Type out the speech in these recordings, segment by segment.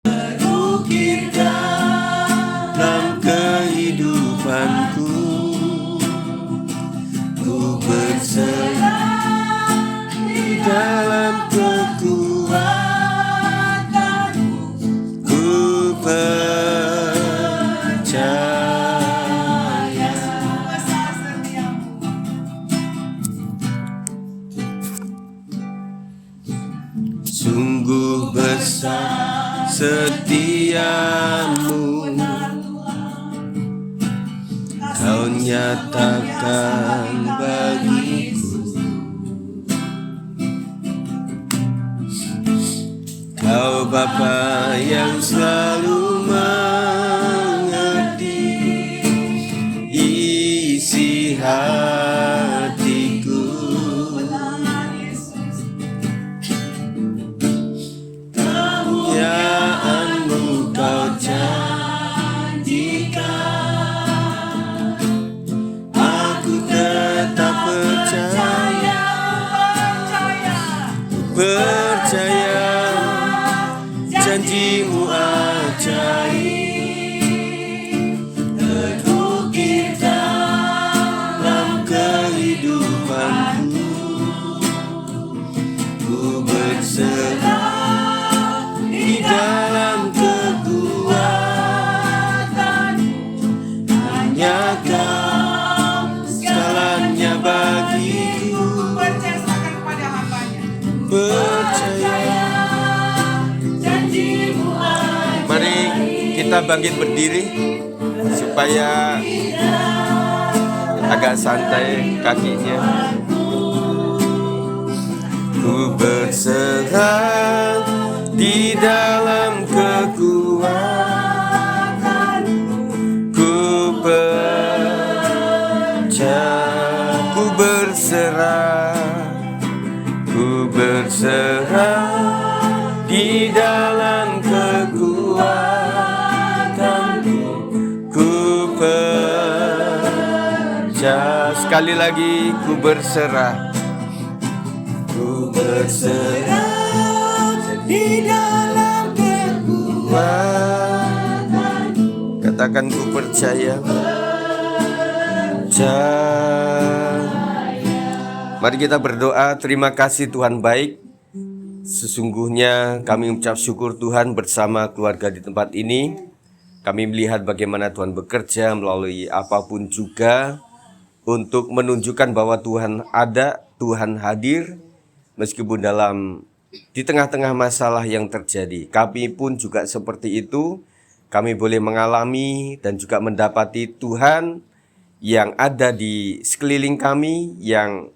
Terukir dalam kehidupanku, ku berserah di dalam kekuatanmu, ku percaya. Sungguh besar setiamu, kau nyatakan bagiku. Kau Bapa yang selalu mengerti isi hatiku. Kemuliaanmu kau janjikan, aku tetap percaya, percaya janjimu ajaib, terukir dalam kehidupanku, ku berserah di dalam kekuatanmu, hanya kau segalanya bagiku. Percayakan kepada hambanya. Percaya. Mari kita bangkit berdiri supaya agak santai kakinya. Ku berserah di dalam kekuatanmu, ku percaya, ku berserah di dalam kekuatanmu, ku percaya. Sekali lagi, ku berserah di dalam kekuatanmu. Katakan ku percaya. Mari kita berdoa. Terima kasih Tuhan baik. Sesungguhnya kami mengucap syukur Tuhan bersama keluarga di tempat ini. Kami melihat bagaimana Tuhan bekerja melalui apapun juga untuk menunjukkan bahwa Tuhan ada, Tuhan hadir. Meskipun di tengah-tengah masalah yang terjadi, kami pun juga seperti itu. Kami boleh mengalami dan juga mendapati Tuhan yang ada di sekeliling kami, yang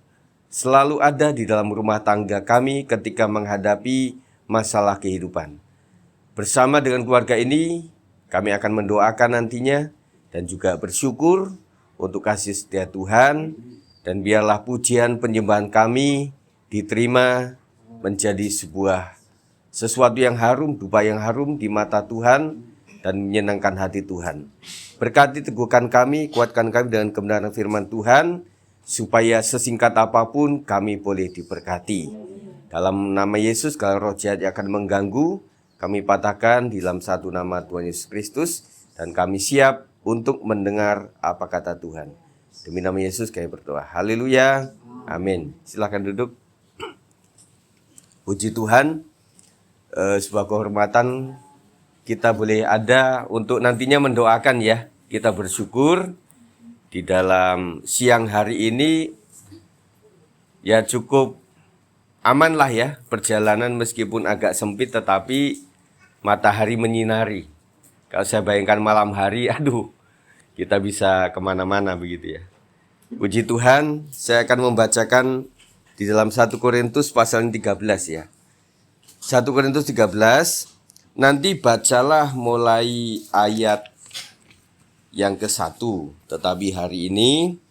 selalu ada di dalam rumah tangga kami ketika menghadapi masalah kehidupan. Bersama dengan keluarga ini, kami akan mendoakan nantinya dan juga bersyukur untuk kasih setia Tuhan. Dan biarlah pujian penyembahan kami diterima menjadi sesuatu yang harum, dupa yang harum di mata Tuhan dan menyenangkan hati Tuhan. Berkati teguhkan kami, kuatkan kami dengan kebenaran firman Tuhan, supaya sesingkat apapun kami boleh diberkati. Dalam nama Yesus, kalau roh jahat akan mengganggu, kami patahkan di dalam satu nama Tuhan Yesus Kristus, dan kami siap untuk mendengar apa kata Tuhan. Demi nama Yesus kami berdoa. Haleluya. Amin. Silakan duduk. Puji Tuhan, sebuah kehormatan kita boleh ada untuk nantinya mendoakan ya. Kita bersyukur di dalam siang hari ini ya cukup aman lah ya perjalanan, meskipun agak sempit tetapi matahari menyinari. Kalau saya bayangkan malam hari, aduh, kita bisa kemana-mana begitu ya. Puji Tuhan, saya akan membacakan di dalam 1 Korintus pasal 13 ya. 1 Korintus 13, nanti bacalah mulai ayat yang ke-1. Tetapi hari ini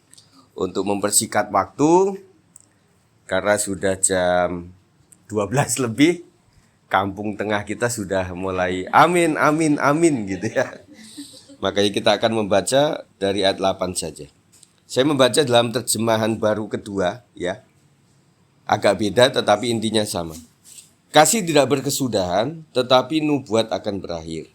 untuk mempersingkat waktu, karena sudah jam 12 lebih, kampung tengah kita sudah mulai amin, amin, amin gitu ya. Makanya kita akan membaca dari ayat 8 saja. Saya membaca dalam terjemahan baru kedua ya. Agak beda tetapi intinya sama. Kasih tidak berkesudahan, tetapi nubuat akan berakhir.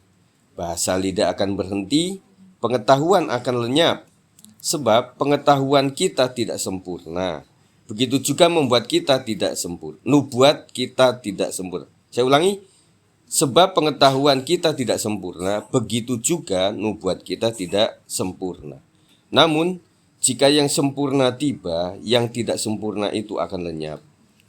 Bahasa lidah akan berhenti, pengetahuan akan lenyap. Sebab pengetahuan kita tidak sempurna. Begitu juga membuat kita tidak sempurna. Nubuat kita tidak sempurna. Saya ulangi, sebab pengetahuan kita tidak sempurna, begitu juga nubuat kita tidak sempurna. Namun, jika yang sempurna tiba, yang tidak sempurna itu akan lenyap.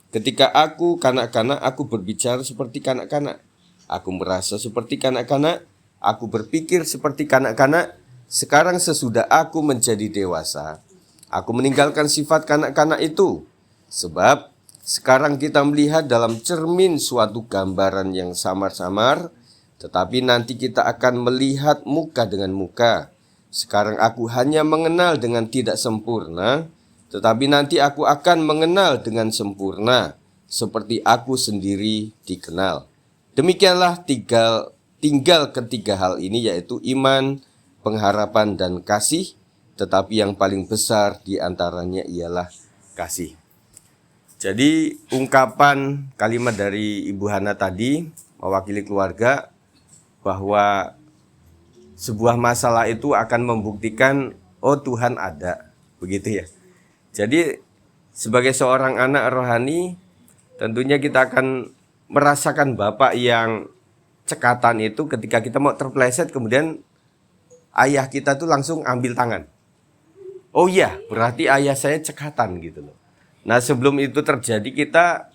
Ketika aku kanak-kanak, aku berbicara seperti kanak-kanak. Aku merasa seperti kanak-kanak, aku berpikir seperti kanak-kanak. Sekarang sesudah aku menjadi dewasa, aku meninggalkan sifat kanak-kanak itu. Sebab sekarang kita melihat dalam cermin suatu gambaran yang samar-samar, tetapi nanti kita akan melihat muka dengan muka. Sekarang aku hanya mengenal dengan tidak sempurna, tetapi nanti aku akan mengenal dengan sempurna, seperti aku sendiri dikenal. Demikianlah tinggal ketiga hal ini, yaitu iman, pengharapan, dan kasih. Tetapi yang paling besar di antaranya ialah kasih. Jadi ungkapan kalimat dari Ibu Hana tadi mewakili keluarga bahwa sebuah masalah itu akan membuktikan, oh Tuhan ada, begitu ya. Jadi sebagai seorang anak rohani, tentunya kita akan merasakan Bapak yang cekatan itu ketika kita mau terpleset, kemudian ayah kita tuh langsung ambil tangan. Oh iya, berarti ayah saya cekatan gitu loh. Nah sebelum itu terjadi kita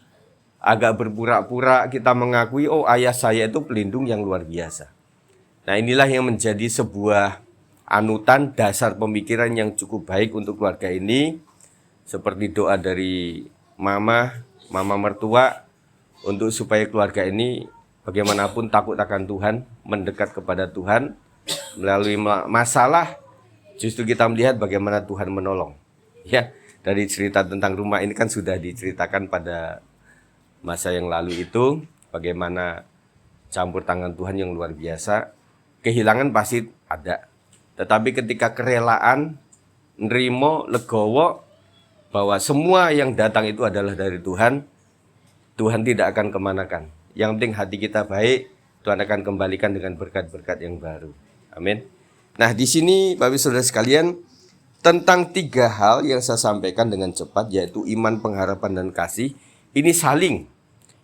agak berpura-pura, kita mengakui, oh ayah saya itu pelindung yang luar biasa. Nah inilah yang menjadi sebuah anutan, dasar pemikiran yang cukup baik untuk keluarga ini. Seperti doa dari mama mertua, untuk supaya keluarga ini bagaimanapun takut akan Tuhan, mendekat kepada Tuhan. Melalui masalah justru kita melihat bagaimana Tuhan menolong. Ya, dari cerita tentang rumah ini kan sudah diceritakan pada masa yang lalu itu, bagaimana campur tangan Tuhan yang luar biasa. Kehilangan pasti ada, tetapi ketika kerelaan, nerimo, legowo, bahwa semua yang datang itu adalah dari Tuhan, Tuhan tidak akan kemanakan. Yang penting hati kita baik, Tuhan akan kembalikan dengan berkat-berkat yang baru. Amin. Nah di sini Bapak Ibu Saudara sekalian, tentang tiga hal yang saya sampaikan dengan cepat, yaitu iman, pengharapan, dan kasih. Ini saling.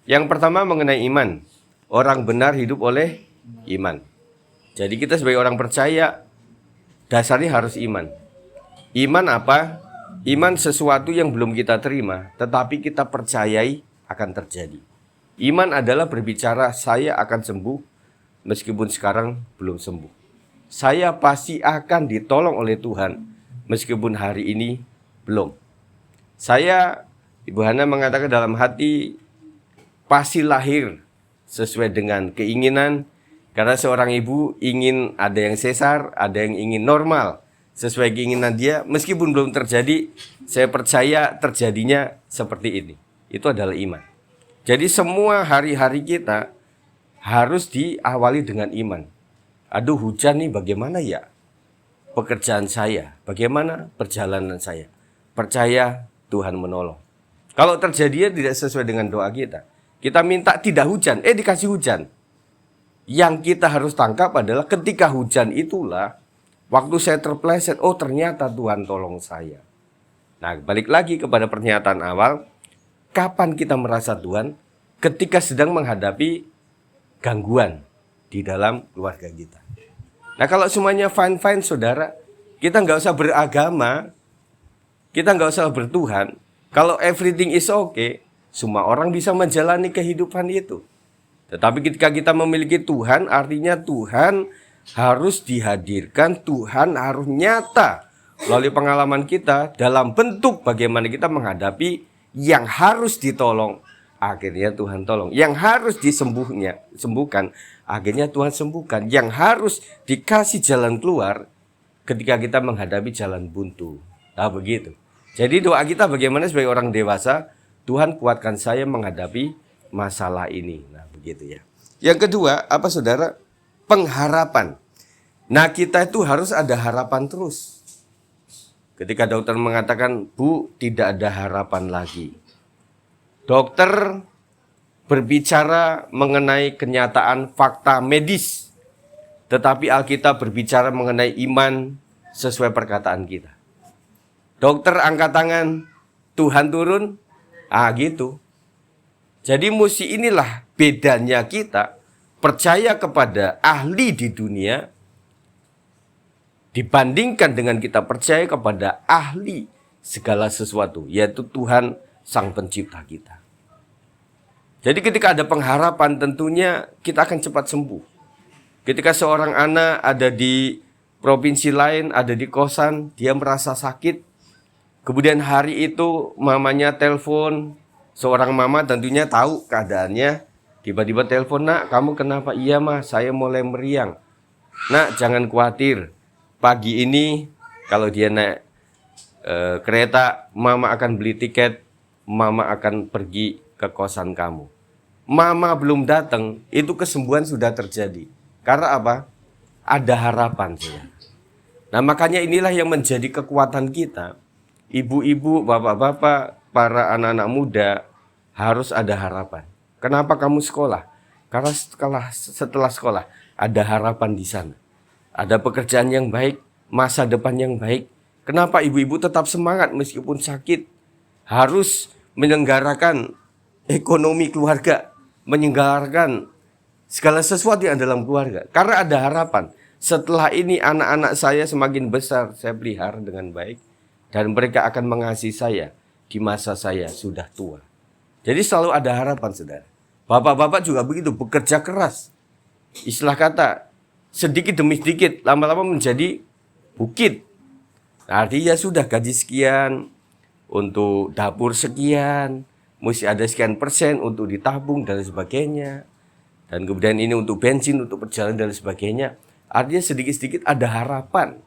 Yang pertama mengenai iman. Orang benar hidup oleh iman. Jadi kita sebagai orang percaya, dasarnya harus iman. Iman apa? Iman sesuatu yang belum kita terima, tetapi kita percayai akan terjadi. Iman adalah berbicara, saya akan sembuh, meskipun sekarang belum sembuh. Saya pasti akan ditolong oleh Tuhan, meskipun hari ini belum. Saya, Ibu Hana mengatakan dalam hati, pasti lahir sesuai dengan keinginan. Karena seorang ibu ingin ada yang sesar, ada yang ingin normal. Sesuai keinginan dia, meskipun belum terjadi, saya percaya terjadinya seperti ini. Itu adalah iman. Jadi semua hari-hari kita harus diawali dengan iman. Aduh hujan nih bagaimana ya? Pekerjaan saya, bagaimana perjalanan saya? Percaya Tuhan menolong. Kalau terjadinya tidak sesuai dengan doa kita, kita minta tidak hujan, dikasih hujan. Yang kita harus tangkap adalah ketika hujan itulah waktu saya terpleset, oh ternyata Tuhan tolong saya. Nah balik lagi kepada pernyataan awal, kapan kita merasa Tuhan? Ketika sedang menghadapi gangguan di dalam keluarga kita. Nah kalau semuanya fine-fine saudara, kita nggak usah beragama, kita nggak usah bertuhan. Kalau everything is okay, semua orang bisa menjalani kehidupan itu. Tetapi ketika kita memiliki Tuhan, artinya Tuhan harus dihadirkan, Tuhan harus nyata melalui pengalaman kita dalam bentuk bagaimana kita menghadapi yang harus ditolong. Akhirnya Tuhan tolong. Yang harus sembuhkan, akhirnya Tuhan sembuhkan. Yang harus dikasih jalan keluar ketika kita menghadapi jalan buntu. Nah begitu. Jadi doa kita bagaimana sebagai orang dewasa, Tuhan kuatkan saya menghadapi masalah ini. Nah begitu ya. Yang kedua, apa saudara? Pengharapan. Nah kita itu harus ada harapan terus. Ketika dokter mengatakan, Bu, tidak ada harapan lagi. Dokter berbicara mengenai kenyataan fakta medis, tetapi Alkitab berbicara mengenai iman sesuai perkataan kita. Dokter angkat tangan, Tuhan turun, gitu. Jadi mesti inilah bedanya kita percaya kepada ahli di dunia dibandingkan dengan kita percaya kepada ahli segala sesuatu, yaitu Tuhan Sang Pencipta kita. Jadi ketika ada pengharapan tentunya kita akan cepat sembuh. Ketika seorang anak ada di provinsi lain, ada di kosan, dia merasa sakit. Kemudian hari itu mamanya telepon, seorang mama tentunya tahu keadaannya. Tiba-tiba telepon, "Nak, kamu kenapa?" "Iya, Ma, saya mulai meriang." "Nak, jangan khawatir. Pagi ini kalau dia naik kereta, Mama akan beli tiket, Mama akan pergi ke kosan kamu." Mama belum datang, itu kesembuhan sudah terjadi. Karena apa? Ada harapan. Nah, makanya inilah yang menjadi kekuatan kita. Ibu-ibu, bapak-bapak, para anak-anak muda harus ada harapan. Kenapa kamu sekolah? Karena setelah sekolah ada harapan di sana. Ada pekerjaan yang baik, masa depan yang baik. Kenapa ibu-ibu tetap semangat meskipun sakit? Harus menyelenggarakan ekonomi keluarga, menyelenggarakan segala sesuatu yang dalam keluarga. Karena ada harapan. Setelah ini anak-anak saya semakin besar, saya pelihara dengan baik. Dan mereka akan mengasihi saya di masa saya sudah tua. Jadi selalu ada harapan, saudara. Bapak-bapak juga begitu, bekerja keras. Istilah kata, sedikit demi sedikit, lama-lama menjadi bukit. Artinya sudah gaji sekian, untuk dapur sekian, mesti ada sekian persen untuk ditabung dan sebagainya. Dan kemudian ini untuk bensin, untuk perjalanan dan sebagainya. Artinya sedikit-sedikit ada harapan.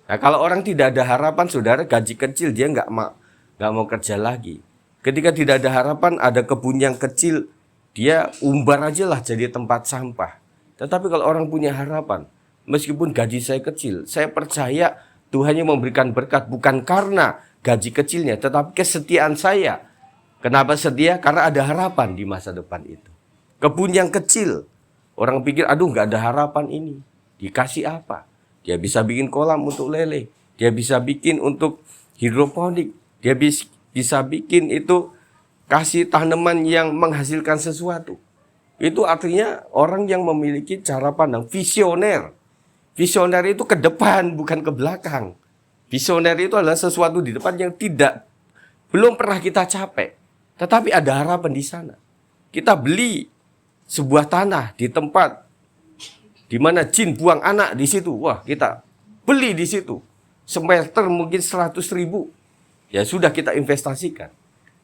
Nah, kalau orang tidak ada harapan, saudara, gaji kecil dia nggak mau kerja lagi. Ketika tidak ada harapan, ada kebun yang kecil, dia umbar aja lah jadi tempat sampah. Tetapi kalau orang punya harapan, meskipun gaji saya kecil, saya percaya Tuhan yang memberikan berkat bukan karena gaji kecilnya, tetapi kesetiaan saya. Kenapa setia? Karena ada harapan di masa depan itu. Kebun yang kecil, orang pikir, aduh nggak ada harapan ini. Dikasih apa? Dia bisa bikin kolam untuk lele. Dia bisa bikin untuk hidroponik. Dia bisa bikin itu kasih tanaman yang menghasilkan sesuatu. Itu artinya orang yang memiliki cara pandang visioner. Visioner itu ke depan, bukan ke belakang. Visioner itu adalah sesuatu di depan yang belum pernah kita capai. Tetapi ada harapan di sana. Kita beli sebuah tanah di tempat di mana jin buang anak di situ. Wah, kita beli di situ. Semeter mungkin 100.000. Ya sudah kita investasikan.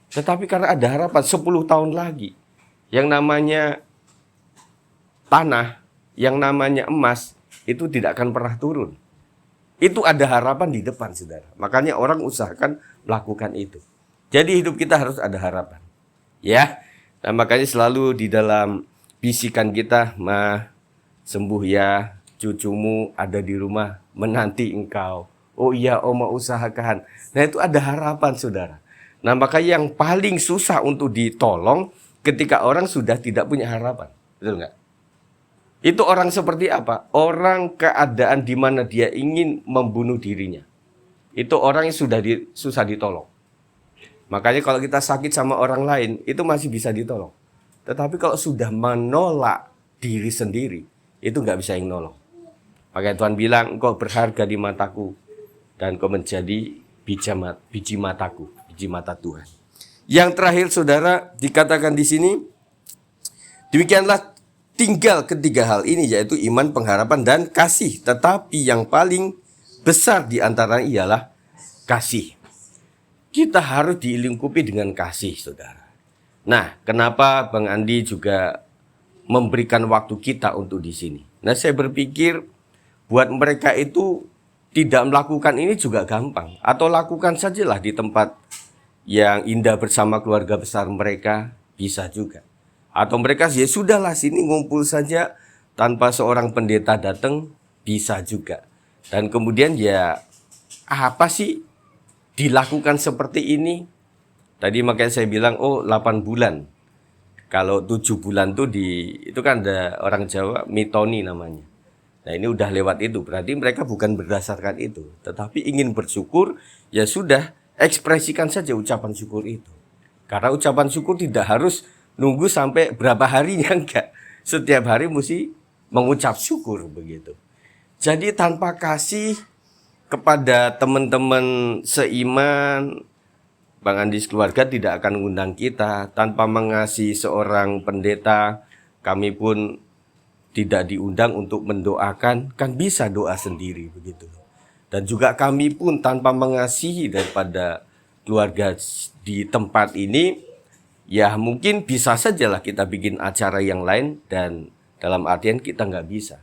Tetapi karena ada harapan 10 tahun lagi. Yang namanya tanah, yang namanya emas, itu tidak akan pernah turun. Itu ada harapan di depan, saudara. Makanya orang usahakan melakukan itu. Jadi hidup kita harus ada harapan. Ya, nah, makanya selalu di dalam bisikan kita, "Mah, sembuh ya, cucumu ada di rumah menanti engkau." "Oh iya, Oma usahakan." Nah, itu ada harapan, saudara. Nah, maka yang paling susah untuk ditolong ketika orang sudah tidak punya harapan. Betul nggak? Itu orang seperti apa? Orang keadaan di mana dia ingin membunuh dirinya. Itu orang yang sudah susah ditolong. Makanya kalau kita sakit sama orang lain, itu masih bisa ditolong. Tetapi kalau sudah menolak diri sendiri, itu nggak bisa yang nolong. Makanya Tuhan bilang, "Engkau berharga di mataku, dan engkau menjadi biji mataku, biji mata Tuhan." Yang terakhir, saudara, dikatakan di sini, demikianlah tinggal ketiga hal ini, yaitu iman, pengharapan, dan kasih. Tetapi yang paling besar di antaranya ialah kasih. Kita harus dilingkupi dengan kasih, saudara. Nah, kenapa Bang Andi juga memberikan waktu kita untuk di sini? Nah, saya berpikir buat mereka itu tidak melakukan ini juga gampang. Atau lakukan sajalah di tempat yang indah bersama keluarga besar mereka, bisa juga. Atau mereka ya sudahlah sini ngumpul saja tanpa seorang pendeta datang, bisa juga. Dan kemudian ya apa sih dilakukan seperti ini? Tadi makanya saya bilang 8 bulan. Kalau 7 bulan tuh itu kan ada orang Jawa mitoni namanya. Nah ini udah lewat itu, berarti mereka bukan berdasarkan itu, tetapi ingin bersyukur, ya sudah, ekspresikan saja ucapan syukur itu. Karena ucapan syukur tidak harus nunggu sampai berapa harinya, enggak. Setiap hari mesti mengucap syukur begitu. Jadi tanpa kasih kepada teman-teman seiman, Bang Andi keluarga tidak akan mengundang kita. Tanpa mengasihi seorang pendeta, kami pun tidak diundang untuk mendoakan, kan bisa doa sendiri begitu. Dan juga kami pun tanpa mengasihi daripada keluarga di tempat ini, ya mungkin bisa sajalah kita bikin acara yang lain dan dalam artian kita nggak bisa.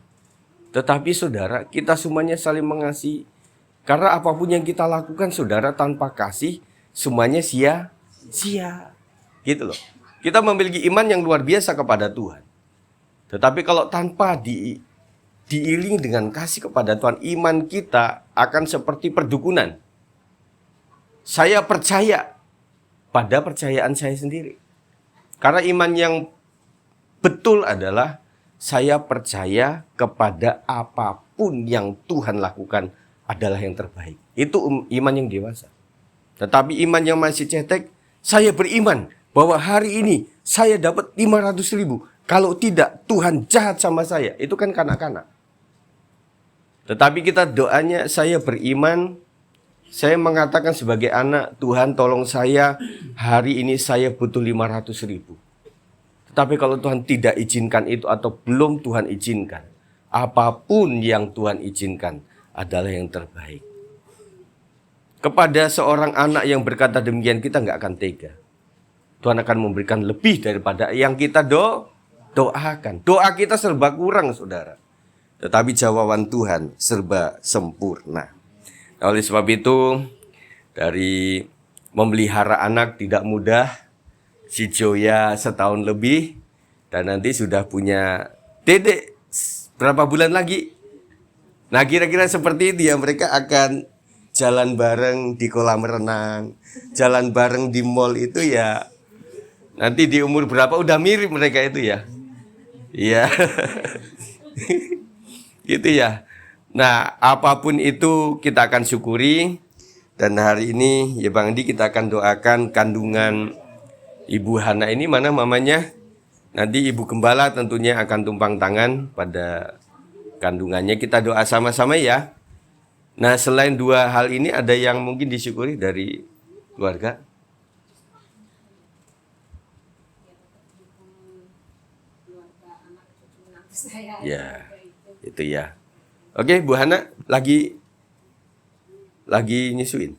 Tetapi saudara, kita semuanya saling mengasihi. Karena apapun yang kita lakukan saudara tanpa kasih, semuanya sia-sia. Gitu loh. Kita memiliki iman yang luar biasa kepada Tuhan. Tetapi kalau tanpa diiringi dengan kasih kepada Tuhan, iman kita akan seperti perdukunan. Saya percaya pada percayaan saya sendiri. Karena iman yang betul adalah saya percaya kepada apapun yang Tuhan lakukan adalah yang terbaik. Itu iman yang dewasa. Tetapi iman yang masih cetek, saya beriman bahwa hari ini saya dapat 500.000. Kalau tidak, Tuhan jahat sama saya. Itu kan kanak-kanak. Tetapi kita doanya, saya beriman, saya mengatakan sebagai anak, Tuhan tolong saya, hari ini saya butuh 500.000. Tetapi kalau Tuhan tidak izinkan itu atau belum Tuhan izinkan, apapun yang Tuhan izinkan adalah yang terbaik. Kepada seorang anak yang berkata demikian, kita nggak akan tega. Tuhan akan memberikan lebih daripada yang kita doakan. Doa kita serba kurang, saudara. Tetapi jawaban Tuhan serba sempurna. Nah, oleh sebab itu, dari memelihara anak tidak mudah. Si Joya setahun lebih, dan nanti sudah punya dedek berapa bulan lagi. Nah kira-kira seperti itu ya, mereka akan jalan bareng di kolam renang, jalan bareng di mall itu ya. Nanti di umur berapa udah mirip mereka itu ya. Iya. Gitu ya. Nah, apapun itu kita akan syukuri. Dan hari ini ya Bang Andi, kita akan doakan kandungan Ibu Hana ini, mana mamanya? Nanti Ibu Gembala tentunya akan tumpang tangan pada kandungannya. Kita doa sama-sama ya. Nah, selain dua hal ini ada yang mungkin disyukuri dari keluarga? Ya, itu ya. Oke, Bu Hana lagi nyusuin.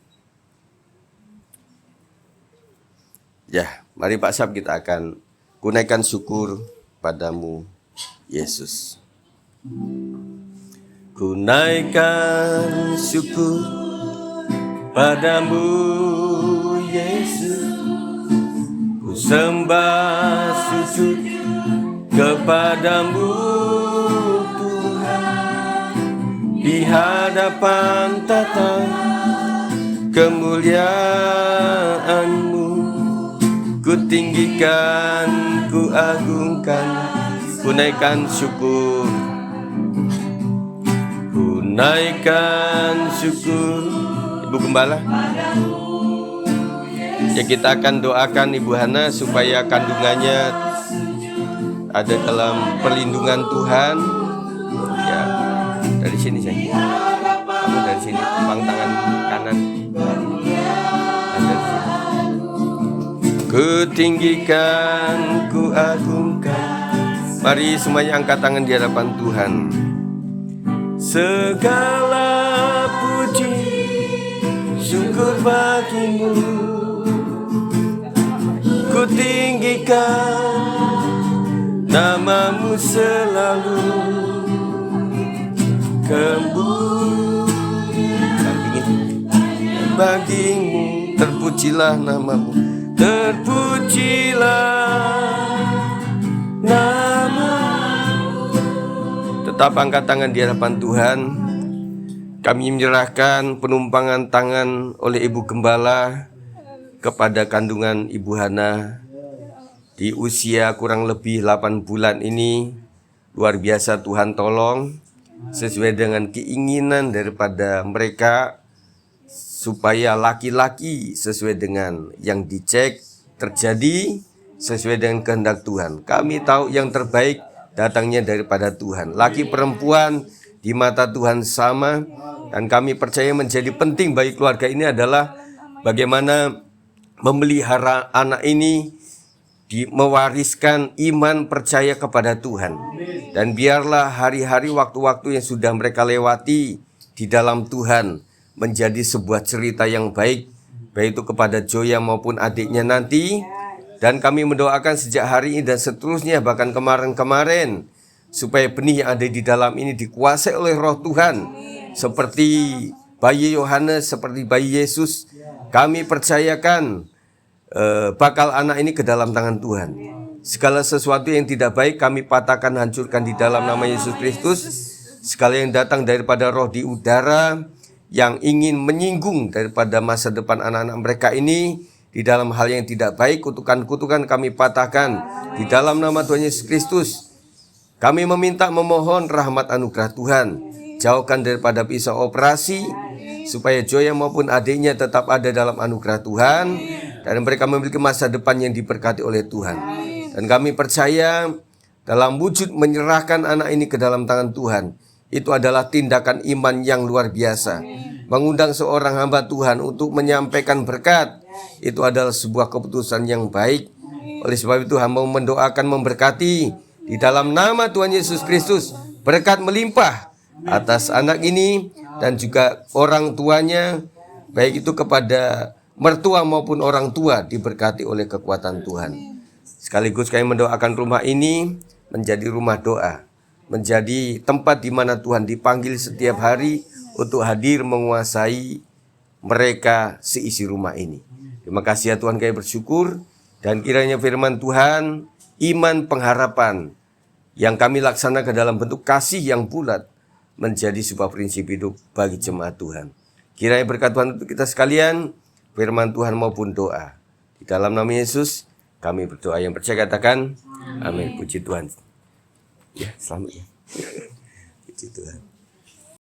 Ya, mari Pak Sab, kita akan kunaikan syukur padamu, Yesus. Kunaikan syukur padamu, Yesus. Ku sembah sujud kepadamu, Tuhan. Di hadapan tata kemuliaan-Mu, ku tinggikan, ku agungkan, ku naikkan syukur. Ku naikkan syukur. Ibu Gembala, ya kita akan doakan Ibu Hana supaya kandungannya ada dalam perlindungan Tuhan. Ya, dari sini saya. Kamu dari sini, tepang tangan kanan. Ku tinggikan, ku agungkan. Mari semuanya angkat tangan di hadapan Tuhan. Segala puji syukur bagimu, ku tinggikan namamu selalu. Kemuliaan bagimu, terpujilah namamu. Terpujilah namamu. Tetap angkat tangan di hadapan Tuhan. Kami menyerahkan penumpangan tangan oleh Ibu Gembala kepada kandungan Ibu Hana. Di usia kurang lebih 8 bulan ini, luar biasa Tuhan tolong sesuai dengan keinginan daripada mereka, supaya laki-laki sesuai dengan yang dicek terjadi sesuai dengan kehendak Tuhan. Kami tahu yang terbaik datangnya daripada Tuhan. Laki perempuan di mata Tuhan sama, dan kami percaya menjadi penting bagi keluarga ini adalah bagaimana memelihara anak ini, mewariskan iman percaya kepada Tuhan. Dan biarlah hari-hari waktu-waktu yang sudah mereka lewati di dalam Tuhan menjadi sebuah cerita yang baik, baik itu kepada Joya maupun adiknya nanti. Dan kami mendoakan sejak hari ini dan seterusnya, bahkan kemarin-kemarin, supaya benih yang ada di dalam ini dikuasai oleh Roh Tuhan. Seperti bayi Yohanes, seperti bayi Yesus, kami percayakan bakal anak ini ke dalam tangan Tuhan. Segala sesuatu yang tidak baik kami patahkan, hancurkan di dalam nama Yesus Kristus. Segala yang datang daripada roh di udara yang ingin menyinggung daripada masa depan anak-anak mereka ini di dalam hal yang tidak baik, kutukan-kutukan kami patahkan di dalam nama Tuhan Yesus Kristus. Kami memohon rahmat anugerah Tuhan. Jauhkan daripada pisau operasi, supaya Joya maupun adiknya tetap ada dalam anugerah Tuhan, dan mereka memiliki masa depan yang diberkati oleh Tuhan. Dan kami percaya dalam wujud menyerahkan anak ini ke dalam tangan Tuhan, itu adalah tindakan iman yang luar biasa. Mengundang seorang hamba Tuhan untuk menyampaikan berkat, itu adalah sebuah keputusan yang baik. Oleh sebab itu hamba mendoakan, memberkati di dalam nama Tuhan Yesus Kristus, berkat melimpah atas anak ini dan juga orang tuanya, baik itu kepada mertua maupun orang tua, diberkati oleh kekuatan Tuhan. Sekaligus kami mendoakan rumah ini menjadi rumah doa, menjadi tempat di mana Tuhan dipanggil setiap hari untuk hadir menguasai mereka seisi rumah ini. Terima kasih ya Tuhan, kami bersyukur, dan kiranya firman Tuhan, iman pengharapan yang kami laksanakan dalam bentuk kasih yang bulat menjadi sebuah prinsip hidup bagi jemaat Tuhan. Kiranya berkat Tuhan untuk kita sekalian, firman Tuhan maupun doa. Di dalam nama Yesus kami berdoa, yang percaya katakan amin. Puji Tuhan. Ya, selamat ya. Puji Tuhan.